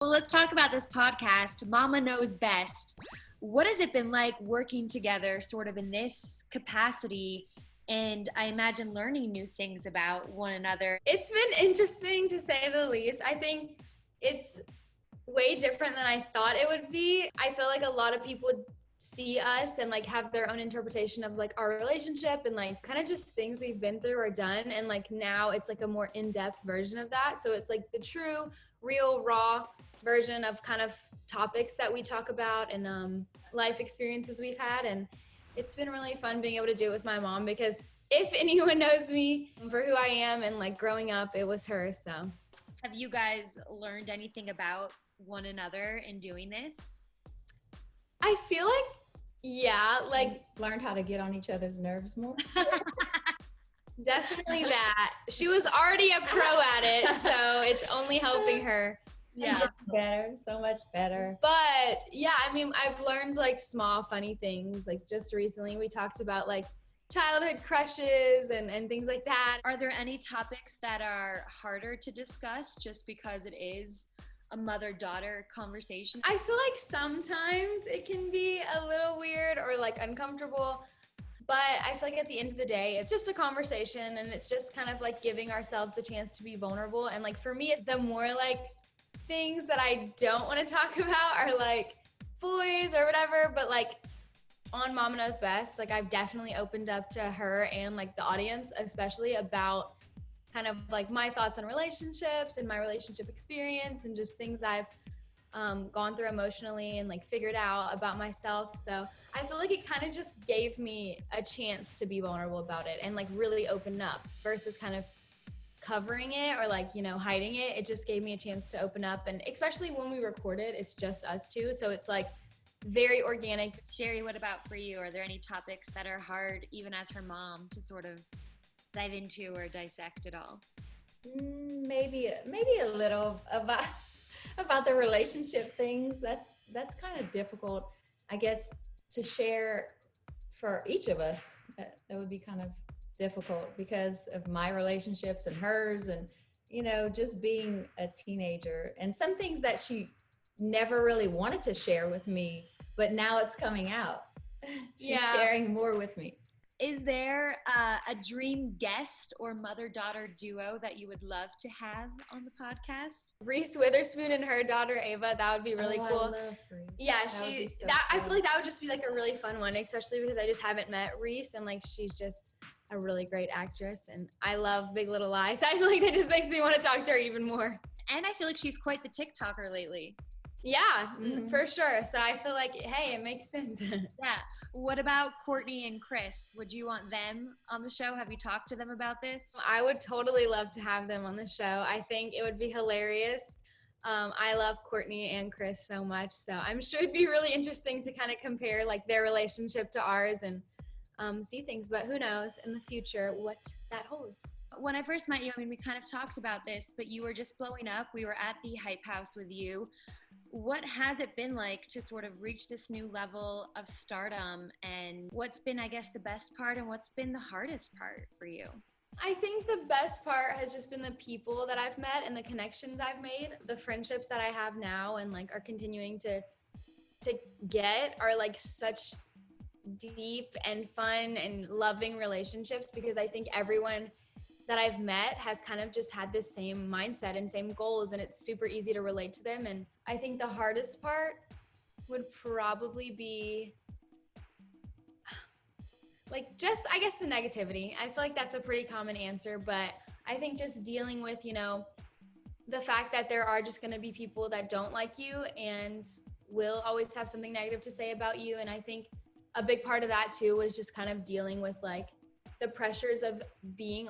Well, let's talk about this podcast, Mama Knows Best. What has it been like working together sort of in this capacity? And I imagine learning new things about one another. It's been interesting to say the least. I think it's way different than I thought it would be. I feel like a lot of people see us and like have their own interpretation of like our relationship and like kind of just things we've been through or done, and like now it's like a more in-depth version of that. So it's like the true, real, raw version of kind of topics that we talk about and life experiences we've had. And it's been really fun being able to do it with my mom, because if anyone knows me for who I am and like growing up, it was her. So have you guys learned anything about one another in doing this? I feel like, yeah, like learned how to get on each other's nerves more. Definitely that. She was already a pro at it, so it's only helping her. Yeah, better, so much better. But yeah, I mean, I've learned like small funny things. Like just recently we talked about like childhood crushes and things like that. Are there any topics that are harder to discuss just because it is a mother-daughter conversation? I feel like sometimes it can be a little weird or like uncomfortable, but I feel like at the end of the day, it's just a conversation, and it's just kind of like giving ourselves the chance to be vulnerable. And like for me, it's the more like things that I don't want to talk about are like boys or whatever, but like on Mama Knows Best, like I've definitely opened up to her and like the audience, especially about kind of like my thoughts on relationships and my relationship experience and just things I've gone through emotionally and like figured out about myself. So I feel like it kind of just gave me a chance to be vulnerable about it and like really open up versus kind of covering it or like, you know, hiding it. It just gave me a chance to open up, and especially when we record it, it's just us two. So it's like very organic. Sheri, what about for you? Are there any topics that are hard, even as her mom, to sort of dive into or dissect at all? Maybe a little about the relationship things. That's kind of difficult, I guess, to share for each of us. That would be kind of difficult because of my relationships and hers, and you know, just being a teenager and some things that she never really wanted to share with me, but now it's coming out. She's sharing more with me. Is there a dream guest or mother-daughter duo that you would love to have on the podcast? Reese Witherspoon and her daughter Ava. That would be really cool. I love Reese. Yeah, Cool. I feel like that would just be like a really fun one, especially because I just haven't met Reese, and like she's just a really great actress, and I love Big Little Lies. I feel like that just makes me want to talk to her even more. And I feel like she's quite the TikToker lately. Yeah, for sure. So I feel like, hey, it makes sense. Yeah. What about Courtney and Chris? Would you want them on the show? Have you talked to them about this? I would totally love to have them on the show. I think it would be hilarious. I love Courtney and Chris so much. So I'm sure it'd be really interesting to kind of compare like their relationship to ours and see things. But who knows in the future what that holds. When I first met you, I mean, we kind of talked about this, but you were just blowing up. We were at the Hype House with you. What has it been like to sort of reach this new level of stardom, and what's been, I guess, the best part and what's been the hardest part for you? I think the best part has just been the people that I've met and the connections I've made, the friendships that I have now and like are continuing to get are like such deep and fun and loving relationships, because I think everyone that I've met has kind of just had this same mindset and same goals, and it's super easy to relate to them. And I think the hardest part would probably be like just, I guess, the negativity. I feel like that's a pretty common answer, but I think just dealing with, you know, the fact that there are just going to be people that don't like you and will always have something negative to say about you. And I think a big part of that too was just kind of dealing with like the pressures of being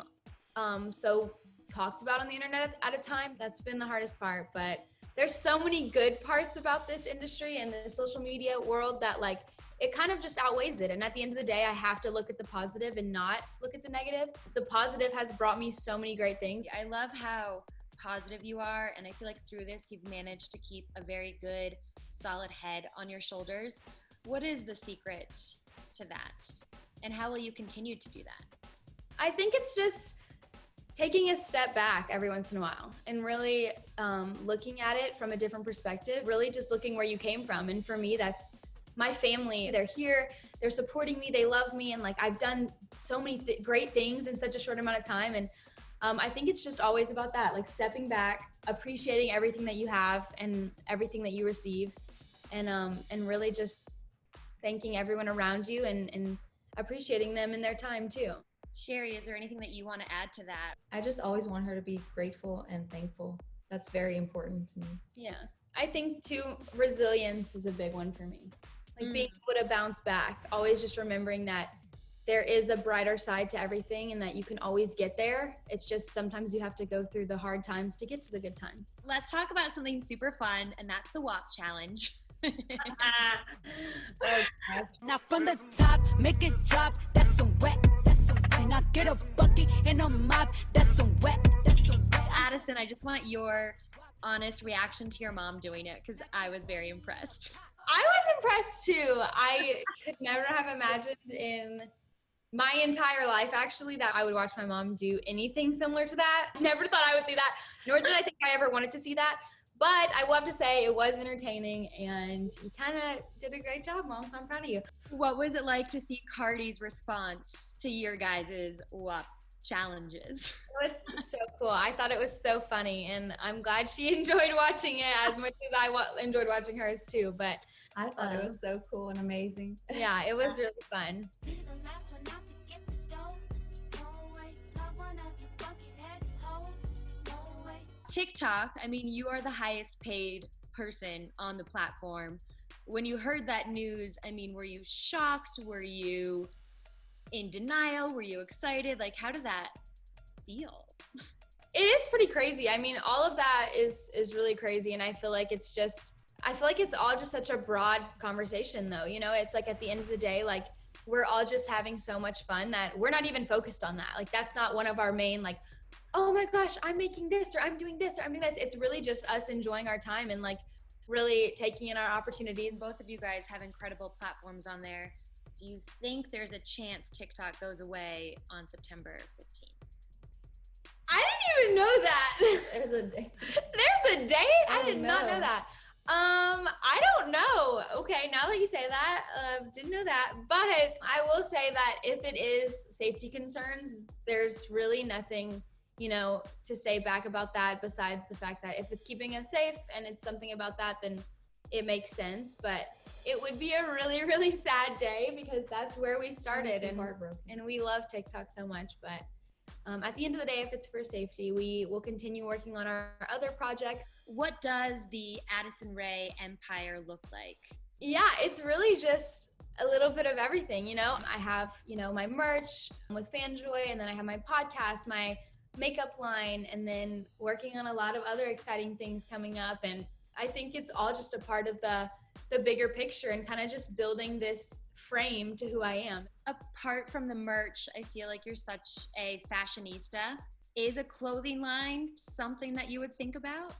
so talked about on the internet at a time. That's been the hardest part, but there's so many good parts about this industry and the social media world that like it kind of just outweighs it. And at the end of the day, I have to look at the positive and not look at the negative. The positive has brought me so many great things. I love how positive you are, and I feel like through this you've managed to keep a very good, solid head on your shoulders. What is the secret to that, and how will you continue to do that? I think it's just taking a step back every once in a while and really looking at it from a different perspective, really just looking where you came from. And for me, that's my family. They're here, they're supporting me, they love me. And like, I've done so many great things in such a short amount of time. And I think it's just always about that, like stepping back, appreciating everything that you have and everything that you receive, and really just thanking everyone around you and appreciating them in their time too. Sheri, is there anything that you want to add to that? I just always want her to be grateful and thankful. That's very important to me. Yeah. I think too, resilience is a big one for me. Like being able to bounce back, always just remembering that there is a brighter side to everything and that you can always get there. It's just sometimes you have to go through the hard times to get to the good times. Let's talk about something super fun, and that's the walk challenge. Now from the top, make it drop. That's some wet. That's some wet. Now get a bucket and a mop. That's some wet. That's some wet. Addison, I just want your honest reaction to your mom doing it, because I was very impressed. I was impressed too. I could never have imagined in my entire life, actually, that I would watch my mom do anything similar to that. Never thought I would see that, nor did I think I ever wanted to see that. But I will have to say it was entertaining, and you kind of did a great job, Mom, so I'm proud of you. What was it like to see Cardi's response to your guys' walk challenges? It was so cool. I thought it was so funny, and I'm glad she enjoyed watching it as much as I enjoyed watching hers too. But I thought it was so cool and amazing. yeah, it was really fun. TikTok, I mean, you are the highest paid person on the platform. When you heard that news, I mean, were you shocked? Were you in denial? Were you excited? Like, how did that feel? It is pretty crazy. I mean, all of that is really crazy, and I feel like it's all just such a broad conversation though. You know, it's like at the end of the day, like we're all just having so much fun that we're not even focused on that. Like that's not one of our main, like, oh my gosh, I'm making this, or I'm doing this, or I'm doing that. It's really just us enjoying our time and like really taking in our opportunities. Both of you guys have incredible platforms on there. Do you think there's a chance TikTok goes away on September 15th? I didn't even know that. There's a day. There's a date? I did not know that. I don't know. Okay, now that you say that, didn't know that. But I will say that if it is safety concerns, there's really nothing, you know, to say back about that besides the fact that if it's keeping us safe and it's something about that, then it makes sense. But it would be a really, really sad day because that's where we started, and we love TikTok so much. But at the end of the day, if it's for safety, we will continue working on our other projects. What does the Addison Rae empire look like? Yeah, it's really just a little bit of everything, you know? I have, you know, my merch with Fanjoy, and then I have my podcast, my makeup line, and then working on a lot of other exciting things coming up. And I think it's all just a part of the bigger picture and kind of just building this frame to who I am. Apart from the merch, I feel like you're such a fashionista. Is a clothing line something that you would think about?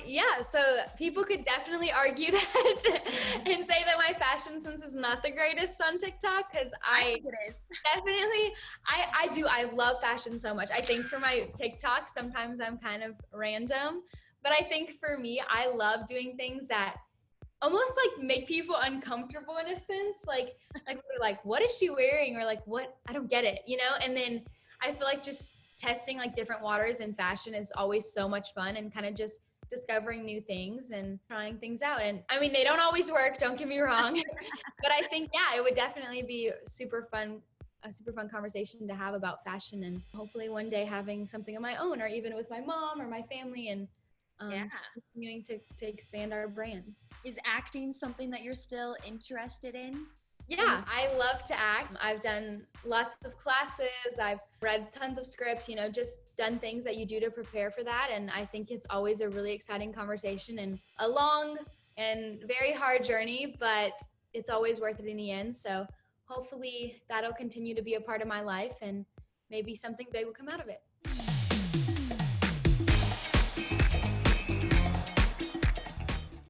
Yeah, so people could definitely argue that and say that my fashion sense is not the greatest on TikTok, because I think it is. Definitely, I love fashion so much. I think for my TikTok, sometimes I'm kind of random, but I think for me, I love doing things that almost like make people uncomfortable in a sense, like what is she wearing, or like what, I don't get it, you know? And then I feel like just testing like different waters in fashion is always so much fun, and kind of just discovering new things and trying things out. And I mean, they don't always work, don't get me wrong, but I think, yeah, it would definitely be a super fun conversation to have about fashion, and hopefully one day having something of my own, or even with my mom or my family, and continuing to expand our brand. Is acting something that you're still interested in? Yeah, I love to act. I've done lots of classes. I've read tons of scripts, you know, just done things that you do to prepare for that. And I think it's always a really exciting conversation and a long and very hard journey, but it's always worth it in the end. So hopefully that'll continue to be a part of my life, and maybe something big will come out of it.